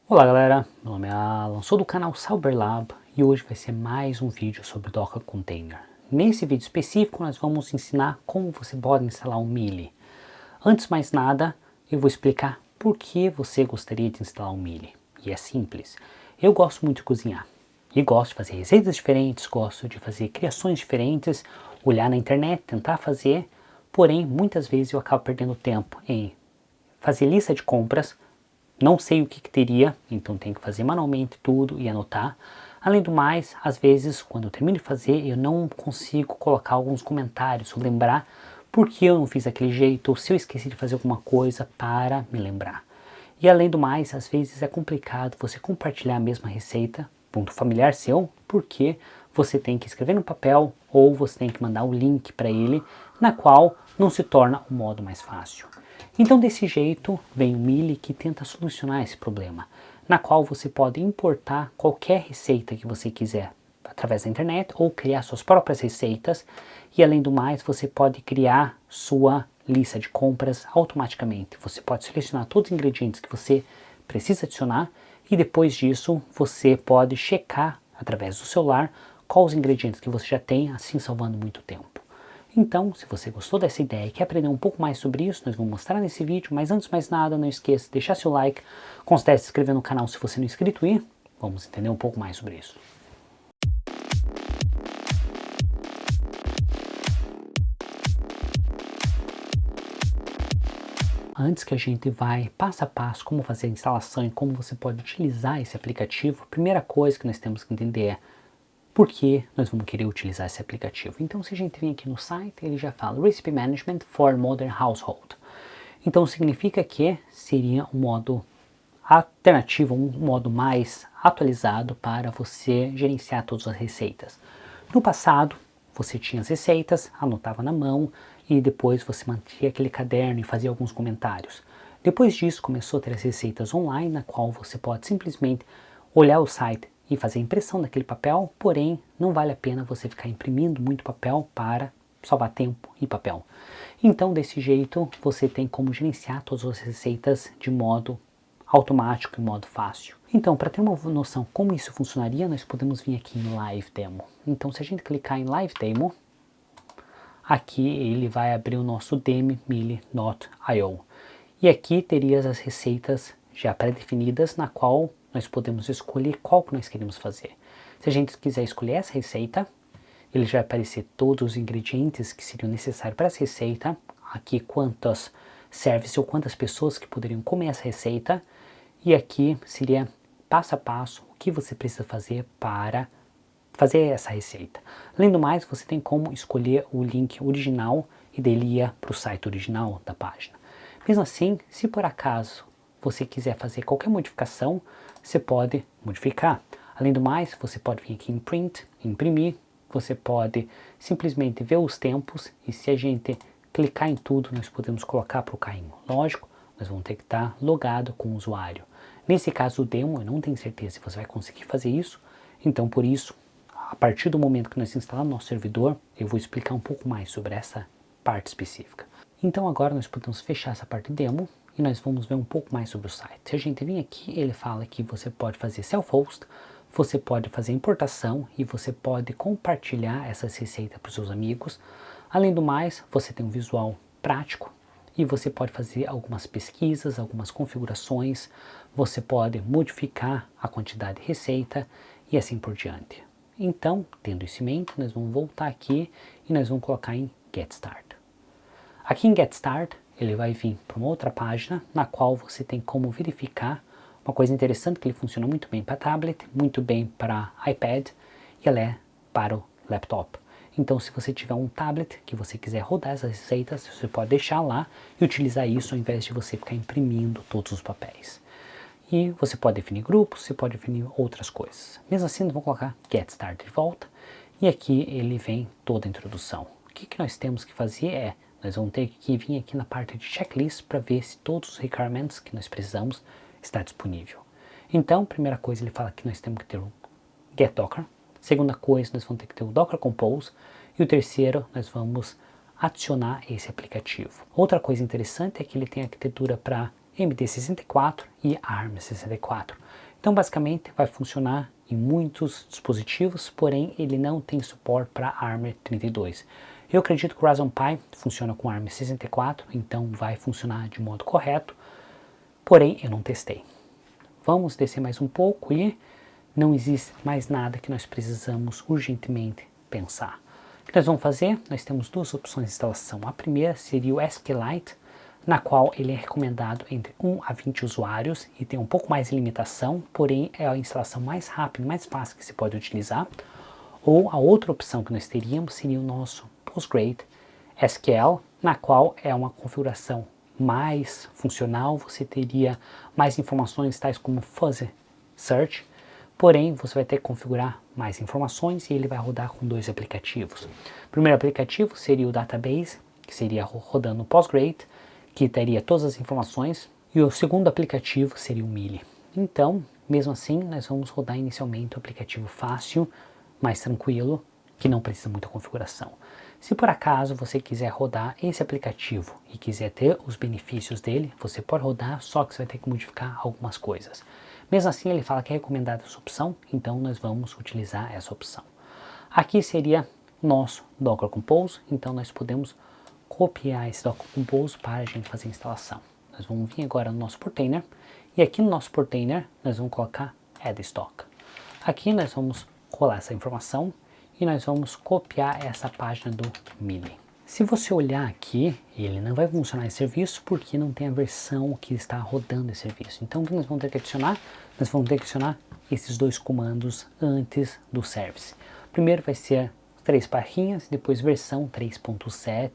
Olá galera, meu nome é Alan, sou do canal Cyberlab e hoje vai ser mais um vídeo sobre Docker Container. Nesse vídeo específico nós vamos ensinar como você pode instalar um Mealy. Antes de mais nada, eu vou explicar por que você gostaria de instalar um Mealy. E é simples, eu gosto muito de cozinhar e gosto de fazer receitas diferentes, gosto de fazer criações diferentes, olhar na internet, tentar fazer, porém muitas vezes eu acabo perdendo tempo em fazer lista de compras. Não sei o que teria, então tenho que fazer manualmente tudo e anotar. Além do mais, às vezes, quando eu termino de fazer, eu não consigo colocar alguns comentários ou lembrar por que eu não fiz daquele jeito ou se eu esqueci de fazer alguma coisa para me lembrar. E além do mais, às vezes é complicado você compartilhar a mesma receita com um familiar seu, porque você tem que escrever no papel ou você tem que mandar o link para ele, na qual não se torna o modo mais fácil. Então desse jeito vem o Mealy que tenta solucionar esse problema, na qual você pode importar qualquer receita que você quiser através da internet ou criar suas próprias receitas e além do mais você pode criar sua lista de compras automaticamente. Você pode selecionar todos os ingredientes que você precisa adicionar e depois disso você pode checar através do celular quais os ingredientes que você já tem, assim salvando muito tempo. Então, se você gostou dessa ideia e quer aprender um pouco mais sobre isso, nós vamos mostrar nesse vídeo, mas antes de mais nada, não esqueça de deixar seu like, considere se inscrever no canal se você não é inscrito e vamos entender um pouco mais sobre isso. Antes que a gente vai passo a passo como fazer a instalação e como você pode utilizar esse aplicativo, a primeira coisa que nós temos que entender é por que nós vamos querer utilizar esse aplicativo. Então, se a gente vir aqui no site, ele já fala Recipe Management for Modern Household. Então, significa que seria um modo alternativo, um modo mais atualizado para você gerenciar todas as receitas. No passado, você tinha as receitas, anotava na mão e depois você mantinha aquele caderno e fazia alguns comentários. Depois disso, começou a ter as receitas online, na qual você pode simplesmente olhar o site e fazer a impressão daquele papel, porém não vale a pena você ficar imprimindo muito papel para salvar tempo e papel. Então, desse jeito, você tem como gerenciar todas as receitas de modo automático e modo fácil. Então, para ter uma noção como isso funcionaria, nós podemos vir aqui em Live Demo. Então, se a gente clicar em Live Demo, aqui ele vai abrir o nosso demo.mealy.io. E aqui teria as receitas já pré-definidas, na qual nós podemos escolher qual que nós queremos fazer. Se a gente quiser escolher essa receita, ele já vai aparecer todos os ingredientes que seriam necessários para essa receita, aqui quantas serve ou quantas pessoas que poderiam comer essa receita, e aqui seria passo a passo o que você precisa fazer para fazer essa receita. Além do mais, você tem como escolher o link original e dele ia para o site original da página. Mesmo assim, se por acaso você quiser fazer qualquer modificação, você pode modificar. Além do mais, você pode vir aqui em Print, imprimir, você pode simplesmente ver os tempos e se a gente clicar em tudo, nós podemos colocar para o carrinho. Lógico, nós vamos ter que estar logado com o usuário. Nesse caso do demo, eu não tenho certeza se você vai conseguir fazer isso, então por isso, a partir do momento que nós instalamos nosso servidor, eu vou explicar um pouco mais sobre essa parte específica. Então agora nós podemos fechar essa parte demo e nós vamos ver um pouco mais sobre o site. Se a gente vir aqui, ele fala que você pode fazer self-host, você pode fazer importação e você pode compartilhar essas receitas para os seus amigos. Além do mais, você tem um visual prático e você pode fazer algumas pesquisas, algumas configurações, você pode modificar a quantidade de receita e assim por diante. Então, tendo isso em mente, nós vamos voltar aqui e nós vamos colocar em Get Start. Aqui em Get Start, ele vai vir para uma outra página, na qual você tem como verificar uma coisa interessante, que ele funciona muito bem para tablet, muito bem para iPad e ela é para o laptop. Então, se você tiver um tablet que você quiser rodar essas receitas, você pode deixar lá e utilizar isso ao invés de você ficar imprimindo todos os papéis. E você pode definir grupos, você pode definir outras coisas. Mesmo assim, vamos colocar Get Start de volta e aqui ele vem toda a introdução. O que nós temos que fazer é, nós vamos ter que vir aqui na parte de checklist para ver se todos os requirements que nós precisamos está disponível. Então, primeira coisa, ele fala que nós temos que ter o Get Docker. Segunda coisa, nós vamos ter que ter o Docker Compose. E o terceiro, nós vamos adicionar esse aplicativo. Outra coisa interessante é que ele tem arquitetura para MD64 e ARM64. Então basicamente vai funcionar em muitos dispositivos, porém ele não tem suporte para ARM32. Eu acredito que o Raspberry Pi funciona com ARM64, então vai funcionar de modo correto, porém eu não testei. Vamos descer mais um pouco e não existe mais nada que nós precisamos urgentemente pensar. O que nós vamos fazer? Nós temos duas opções de instalação. A primeira seria o SQLite, na qual ele é recomendado entre 1 a 20 usuários e tem um pouco mais de limitação, porém é a instalação mais rápida, mais fácil que se pode utilizar. Ou a outra opção que nós teríamos seria o nosso PostgreSQL, na qual é uma configuração mais funcional, você teria mais informações tais como Fuzzy Search, porém você vai ter que configurar mais informações e ele vai rodar com dois aplicativos. O primeiro aplicativo seria o Database, que seria rodando o Postgre, que teria todas as informações, e o segundo aplicativo seria o Mealy. Então, mesmo assim, nós vamos rodar inicialmente o aplicativo fácil, mais tranquilo, que não precisa muita configuração. Se por acaso você quiser rodar esse aplicativo e quiser ter os benefícios dele, você pode rodar, só que você vai ter que modificar algumas coisas. Mesmo assim, ele fala que é recomendada essa opção, então nós vamos utilizar essa opção. Aqui seria nosso Docker Compose, então nós podemos copiar esse Docker Compose para a gente fazer a instalação. Nós vamos vir agora no nosso container, e aqui no nosso container nós vamos colocar add stock. Aqui nós vamos colar essa informação e nós vamos copiar essa página do Mealy. Se você olhar aqui, ele não vai funcionar esse serviço porque não tem a versão que está rodando esse serviço. Então o que nós vamos ter que adicionar? Nós vamos ter que adicionar esses dois comandos antes do service. Primeiro vai ser 3 barrinhas, depois versão 3.7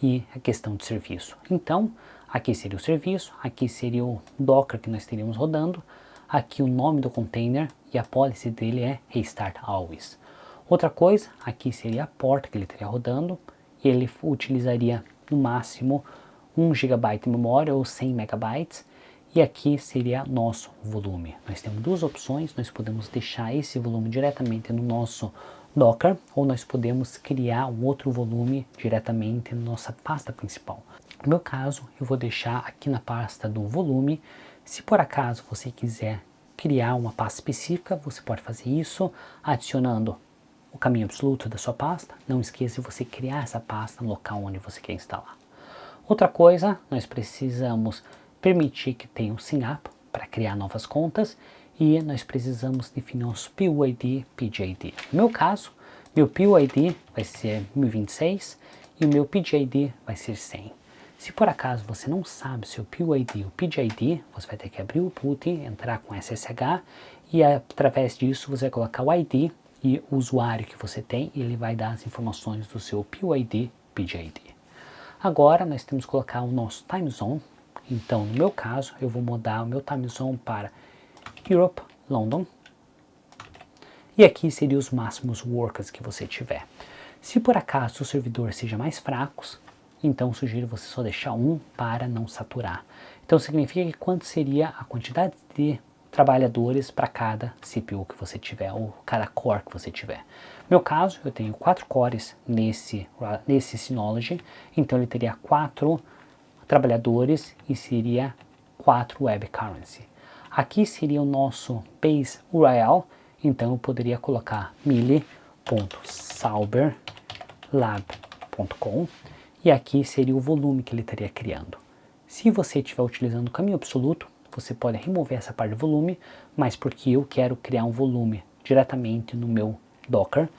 e a questão de serviço. Então aqui seria o serviço, aqui seria o Docker que nós teríamos rodando, aqui o nome do container e a policy dele é restart always. Outra coisa, aqui seria a porta que ele estaria rodando, e ele utilizaria no máximo 1 GB de memória ou 100 MB, e aqui seria nosso volume. Nós temos duas opções, nós podemos deixar esse volume diretamente no nosso Docker, ou nós podemos criar um outro volume diretamente na nossa pasta principal. No meu caso, eu vou deixar aqui na pasta do volume. Se por acaso você quiser criar uma pasta específica, você pode fazer isso adicionando o caminho absoluto da sua pasta. Não esqueça de você criar essa pasta no local onde você quer instalar. Outra coisa, nós precisamos permitir que tenha um SYNAP para criar novas contas e nós precisamos definir nosso PUID e PGID. No meu caso, meu PUID vai ser 1026 e o meu PGID vai ser 100. Se por acaso você não sabe seu PUID ou PGID, você vai ter que abrir o PUT, entrar com SSH e através disso você vai colocar o ID e o usuário que você tem e ele vai dar as informações do seu PUID, PGID. Agora nós temos que colocar o nosso time zone. Então no meu caso eu vou mudar o meu time zone para Europe, London. E aqui seriam os máximos workers que você tiver. Se por acaso o servidor seja mais fraco, então sugiro você só deixar um para não saturar. Então significa que quanto seria a quantidade de trabalhadores para cada CPU que você tiver, ou cada core que você tiver. No meu caso, eu tenho 4 cores nesse Synology, então ele teria 4 trabalhadores e seria 4 web currency. Aqui seria o nosso base URL, então eu poderia colocar mealy.sauberlab.com e aqui seria o volume que ele estaria criando. Se você estiver utilizando o caminho absoluto, você pode remover essa parte de volume, mas porque eu quero criar um volume diretamente no meu Docker,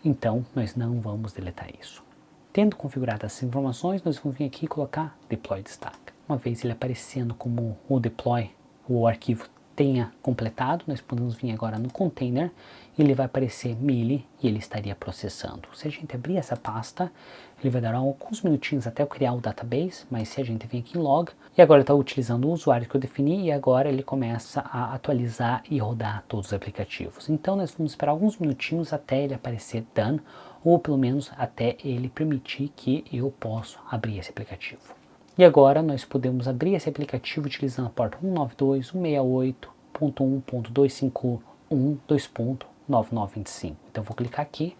então nós não vamos deletar isso. Tendo configurado essas informações, nós vamos vir aqui e colocar deploy stack. Uma vez ele aparecendo como o deploy, o arquivo tenha completado, nós podemos vir agora no container, ele vai aparecer Mealy e ele estaria processando. Se a gente abrir essa pasta, ele vai dar alguns minutinhos até eu criar o database, mas se a gente vir aqui em log, e agora está utilizando o usuário que eu defini e agora ele começa a atualizar e rodar todos os aplicativos. Então nós vamos esperar alguns minutinhos até ele aparecer done, ou pelo menos até ele permitir que eu possa abrir esse aplicativo. E agora nós podemos abrir esse aplicativo utilizando a porta 192.168.1.251.2.9925. Então eu vou clicar aqui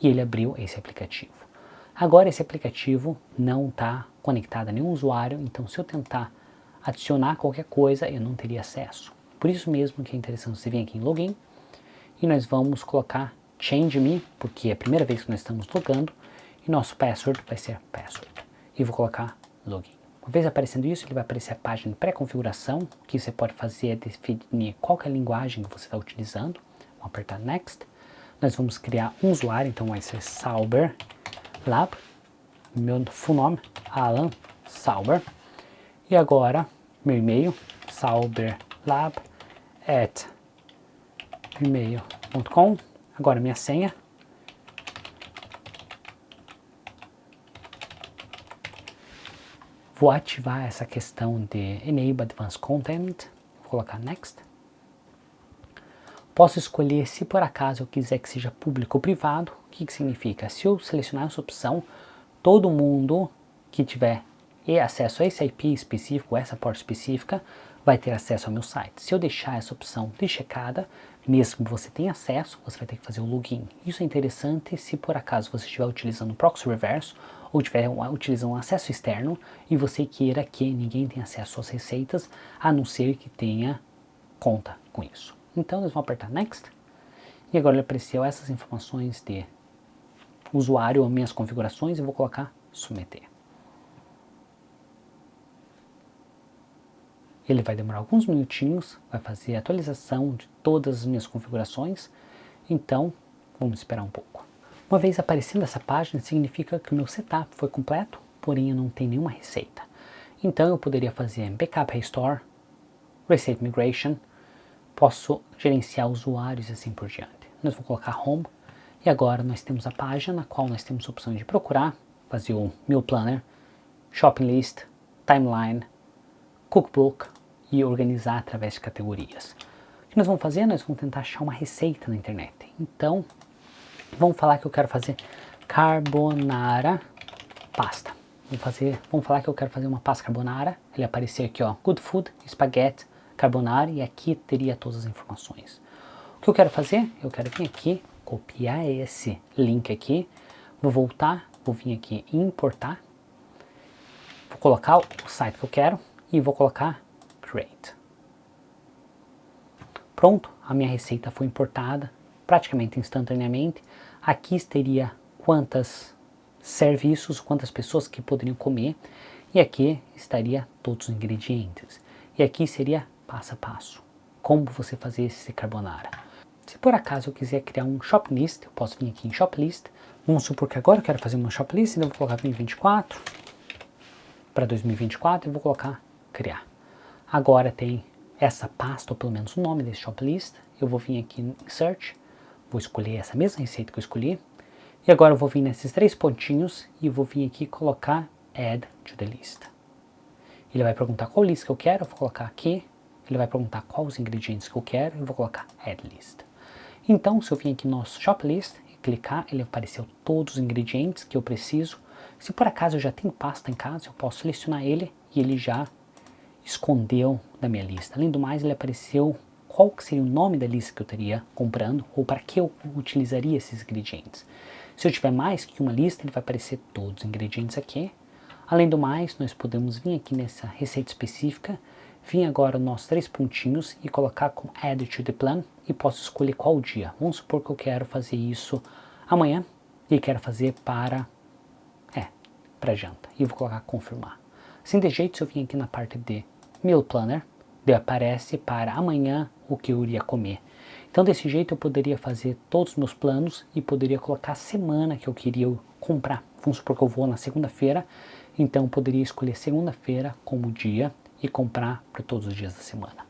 e ele abriu esse aplicativo. Agora esse aplicativo não está conectado a nenhum usuário, então se eu tentar adicionar qualquer coisa, eu não teria acesso. Por isso mesmo que é interessante você vir aqui em Login e nós vamos colocar Change Me, porque é a primeira vez que nós estamos logando, e nosso password vai ser password. E vou colocar Login. Uma vez aparecendo isso, ele vai aparecer a página de pré-configuração. O que você pode fazer é definir qual que é a linguagem que você está utilizando. Vamos apertar Next. Nós vamos criar um usuário, então vai ser Sauber Lab. Meu full nome, Alan Sauber. E agora, meu e-mail, sauberlab@gmail.com. Agora minha senha. Vou ativar essa questão de Enable Advanced Content. Vou colocar Next. Posso escolher se por acaso eu quiser que seja público ou privado. O que significa? Se eu selecionar essa opção, todo mundo que tiver acesso a esse IP específico, essa porta específica, vai ter acesso ao meu site. Se eu deixar essa opção checada, mesmo que você tenha acesso, você vai ter que fazer o login. Isso é interessante se por acaso você estiver utilizando o proxy reverso ou estiver utilizando um acesso externo e você queira que ninguém tenha acesso às receitas, a não ser que tenha conta com isso. Então nós vamos apertar Next e agora ele apareceu essas informações de usuário, as minhas configurações, e vou colocar Submeter. Ele vai demorar alguns minutinhos, vai fazer a atualização de todas as minhas configurações, então vamos esperar um pouco. Uma vez aparecendo essa página, significa que o meu setup foi completo, porém eu não tenho nenhuma receita. Então eu poderia fazer Backup Restore, Reset Migration, posso gerenciar usuários e assim por diante. Nós vamos colocar Home, e agora nós temos a página na qual nós temos a opção de procurar, fazer o Meal Planner, Shopping List, Timeline, Cookbook e organizar através de categorias. O que nós vamos fazer? Nós vamos tentar achar uma receita na internet. Então, vamos falar que eu quero fazer carbonara pasta. Vamos falar que eu quero fazer uma pasta carbonara. Ele apareceu aqui, ó, Good Food, Spaghetti, Carbonara, e aqui teria todas as informações. O que eu quero fazer? Eu quero vir aqui, copiar esse link aqui, vou voltar, vou vir aqui e importar, vou colocar o site que eu quero e vou colocar Create. Pronto, a minha receita foi importada praticamente instantaneamente. Aqui teria quantos serviços, quantas pessoas que poderiam comer, e aqui estaria todos os ingredientes. E aqui seria passo a passo, como você fazer esse carbonara. Se por acaso eu quiser criar um shop list, eu posso vir aqui em shop list. Vamos supor que agora eu quero fazer uma shop list, então eu vou colocar 2024 para 2024 e vou colocar criar. Agora tem essa pasta, ou pelo menos o nome desse shop list. Eu vou vir aqui em search, vou escolher essa mesma receita que eu escolhi. E agora eu vou vir nesses 3 pontinhos e vou vir aqui colocar add to the list. Ele vai perguntar qual lista que eu quero, eu vou colocar aqui. Ele vai perguntar quais os ingredientes que eu quero, eu vou colocar add list. Então, se eu vir aqui no nosso shop list e clicar, ele apareceu todos os ingredientes que eu preciso. Se por acaso eu já tenho pasta em casa, eu posso selecionar ele e ele já escondeu da minha lista. Além do mais, ele apareceu qual que seria o nome da lista que eu estaria comprando ou para que eu utilizaria esses ingredientes. Se eu tiver mais que uma lista, ele vai aparecer todos os ingredientes aqui. Além do mais, nós podemos vir aqui nessa receita específica, vir agora nos nossos 3 pontinhos e colocar com Add to the Plan e posso escolher qual dia. Vamos supor que eu quero fazer isso amanhã e quero fazer para janta. E vou colocar confirmar. Assim de jeito, se eu vim aqui na parte de Meal Planner, daí aparece para amanhã o que eu iria comer. Então desse jeito eu poderia fazer todos os meus planos e poderia colocar a semana que eu queria comprar. Vamos supor que eu vou na segunda-feira, então eu poderia escolher segunda-feira como dia e comprar para todos os dias da semana.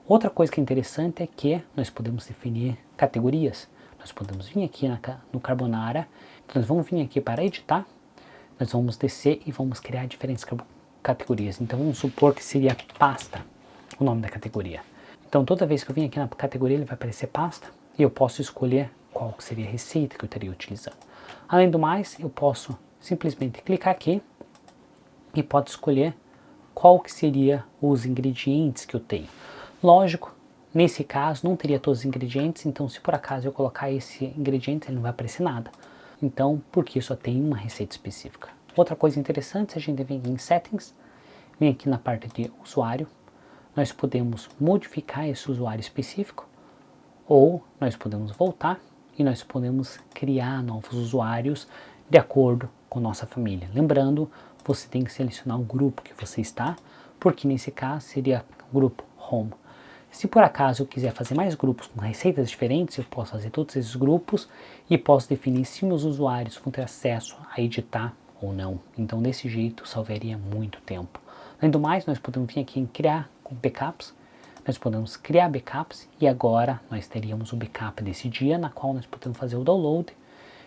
Outra coisa que é interessante é que nós podemos definir categorias. Nós podemos vir aqui no Carbonara, então nós vamos vir aqui para editar, nós vamos descer e vamos criar diferentes categorias. Então vamos supor que seria pasta o nome da categoria. Então toda vez que eu vim aqui na categoria ele vai aparecer pasta e eu posso escolher qual seria a receita que eu estaria utilizando. Além do mais, eu posso simplesmente clicar aqui e pode escolher qual que seria os ingredientes que eu tenho. Lógico, nesse caso não teria todos os ingredientes, então se por acaso eu colocar esse ingrediente ele não vai aparecer nada. Então, porque só tem uma receita específica. Outra coisa interessante, se a gente vir em Settings, vem aqui na parte de usuário, nós podemos modificar esse usuário específico, ou nós podemos voltar e nós podemos criar novos usuários de acordo com nossa família. Lembrando, você tem que selecionar o grupo que você está, porque nesse caso seria o grupo Home. Se por acaso eu quiser fazer mais grupos com receitas diferentes, eu posso fazer todos esses grupos e posso definir se meus usuários vão ter acesso a editar ou não. Então desse jeito salvaria muito tempo. Além do mais, nós podemos vir aqui em criar backups. Nós podemos criar backups e agora nós teríamos o backup desse dia, na qual nós podemos fazer o download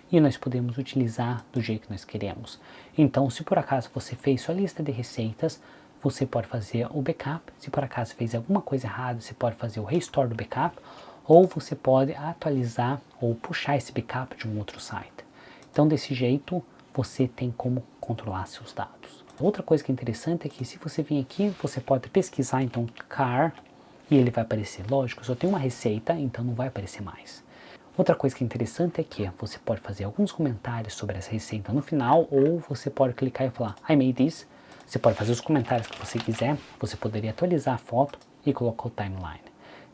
e nós podemos utilizar do jeito que nós queremos. Então, se por acaso você fez sua lista de receitas, você pode fazer o backup. Se por acaso fez alguma coisa errada, você pode fazer o restore do backup, ou você pode atualizar ou puxar esse backup de um outro site. Então, desse jeito, você tem como controlar seus dados. Outra coisa que é interessante é que se você vir aqui, você pode pesquisar então car e ele vai aparecer. Lógico, só tem uma receita, então não vai aparecer mais. Outra coisa que é interessante é que você pode fazer alguns comentários sobre essa receita no final, ou você pode clicar e falar I made this. Você pode fazer os comentários que você quiser, você poderia atualizar a foto e colocar o timeline.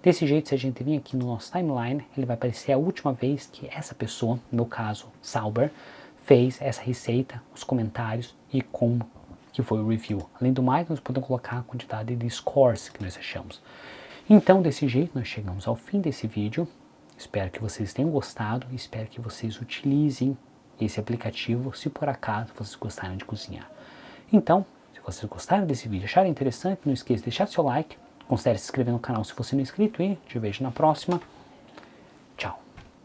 Desse jeito, se a gente vir aqui no nosso timeline, ele vai aparecer a última vez que essa pessoa, no caso Sauber, fez essa receita, os comentários e como que foi o review. Além do mais, nós podemos colocar a quantidade de scores que nós achamos. Então, desse jeito, nós chegamos ao fim desse vídeo. Espero que vocês tenham gostado, espero que vocês utilizem esse aplicativo se por acaso vocês gostarem de cozinhar. Então, se vocês gostaram desse vídeo, acharam interessante, não esqueça de deixar seu like, considere se inscrever no canal se você não é inscrito e te vejo na próxima.